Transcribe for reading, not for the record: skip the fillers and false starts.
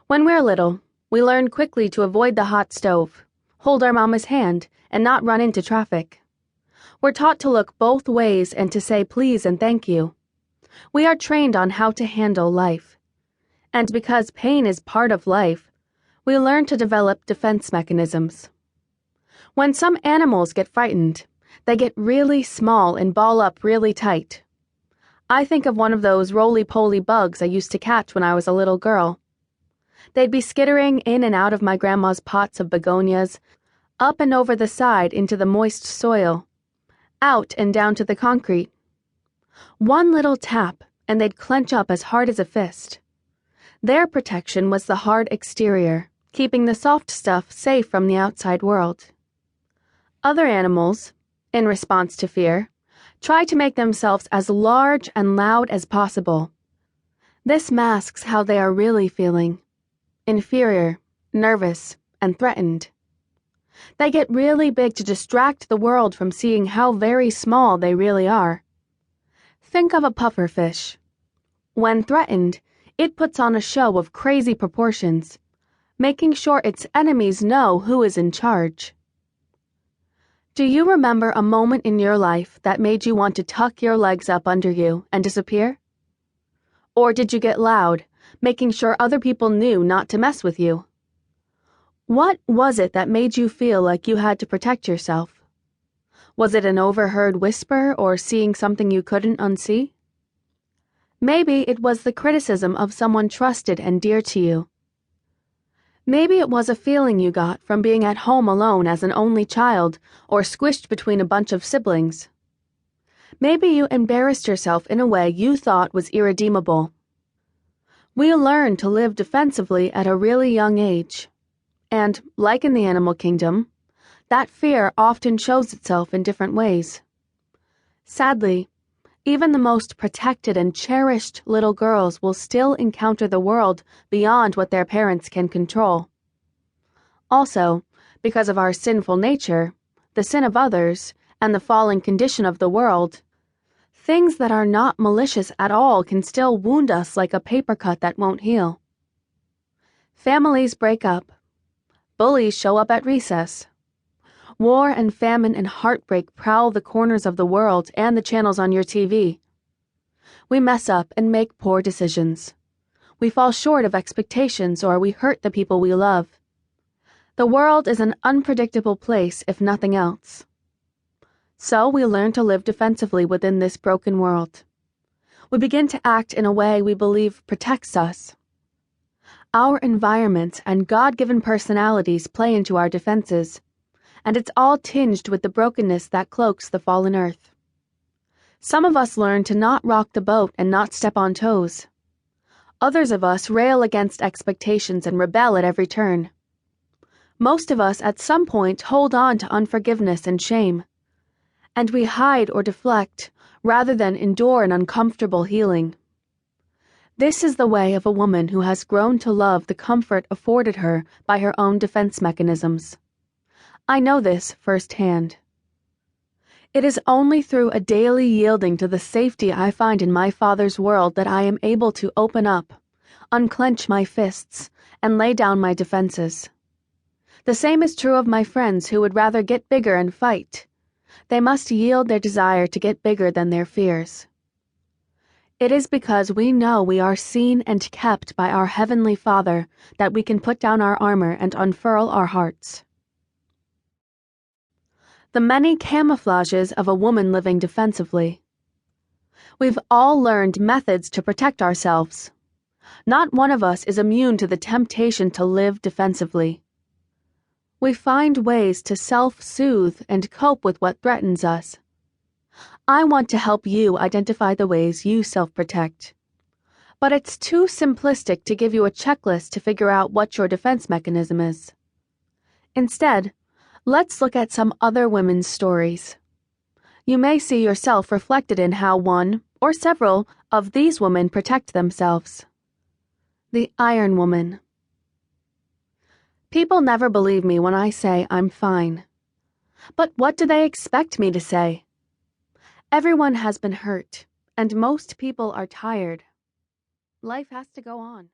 When we're little, we learn quickly to avoid the hot stove, hold our mama's hand, and not run into traffic. We're taught to look both ways and to say please and thank you. We are trained on how to handle life. And because pain is part of life, we learn to develop defense mechanisms. When some animals get frightened, they get really small and ball up really tight. I think of one of those roly-poly bugs I used to catch when I was a little girl. They'd be skittering in and out of my grandma's pots of begonias, up and over the side into the moist soil, out and down to the concrete. One little tap, and they'd clench up as hard as a fist. Their protection was the hard exterior, keeping the soft stuff safe from the outside world. Other animals, in response to fear, try to make themselves as large and loud as possible. This masks how they are really feeling: inferior, nervous, and threatened. They get really big to distract the world from seeing how very small they really are. Think of a pufferfish. When threatened, it puts on a show of crazy proportions, making sure its enemies know who is in charge. Do you remember a moment in your life that made you want to tuck your legs up under you and disappear? Or did you get loud, making sure other people knew not to mess with you? What was it that made you feel like you had to protect yourself? Was it an overheard whisper or seeing something you couldn't unsee? Maybe it was the criticism of someone trusted and dear to you. Maybe it was a feeling you got from being at home alone as an only child or squished between a bunch of siblings. Maybe you embarrassed yourself in a way you thought was irredeemable. We learn to live defensively at a really young age. And, like in the animal kingdom, that fear often shows itself in different ways. Sadly, even the most protected and cherished little girls will still encounter the world beyond what their parents can control. Also, because of our sinful nature, the sin of others, and the fallen condition of the world, things that are not malicious at all can still wound us like a paper cut that won't heal. Families break up. Bullies show up at recess. War and famine and heartbreak prowl the corners of the world and the channels on your TV. We mess up and make poor decisions. We fall short of expectations or we hurt the people we love. The world is an unpredictable place if nothing else. So we learn to live defensively within this broken world. We begin to act in a way we believe protects us. Our environment and God-given personalities play into our defenses, and it's all tinged with the brokenness that cloaks the fallen earth. Some of us learn to not rock the boat and not step on toes. Others of us rail against expectations and rebel at every turn. Most of us at some point hold on to unforgiveness and shame, and we hide or deflect rather than endure an uncomfortable healing. This is the way of a woman who has grown to love the comfort afforded her by her own defense mechanisms. I know this firsthand. It is only through a daily yielding to the safety I find in my Father's world that I am able to open up, unclench my fists, and lay down my defenses. The same is true of my friends who would rather get bigger and fight. They must yield their desire to get bigger than their fears. It is because we know we are seen and kept by our Heavenly Father that we can put down our armor and unfurl our hearts. The many camouflages of a woman living defensively. We've all learned methods to protect ourselves. Not one of us is immune to the temptation to live defensively. We find ways to self-soothe and cope with what threatens us. I want to help you identify the ways you self-protect. But it's too simplistic to give you a checklist to figure out what your defense mechanism is. Instead, let's look at some other women's stories. You may see yourself reflected in how one, or several, of these women protect themselves. The Iron Woman. People never believe me when I say I'm fine. But what do they expect me to say? Everyone has been hurt, and most people are tired. Life has to go on.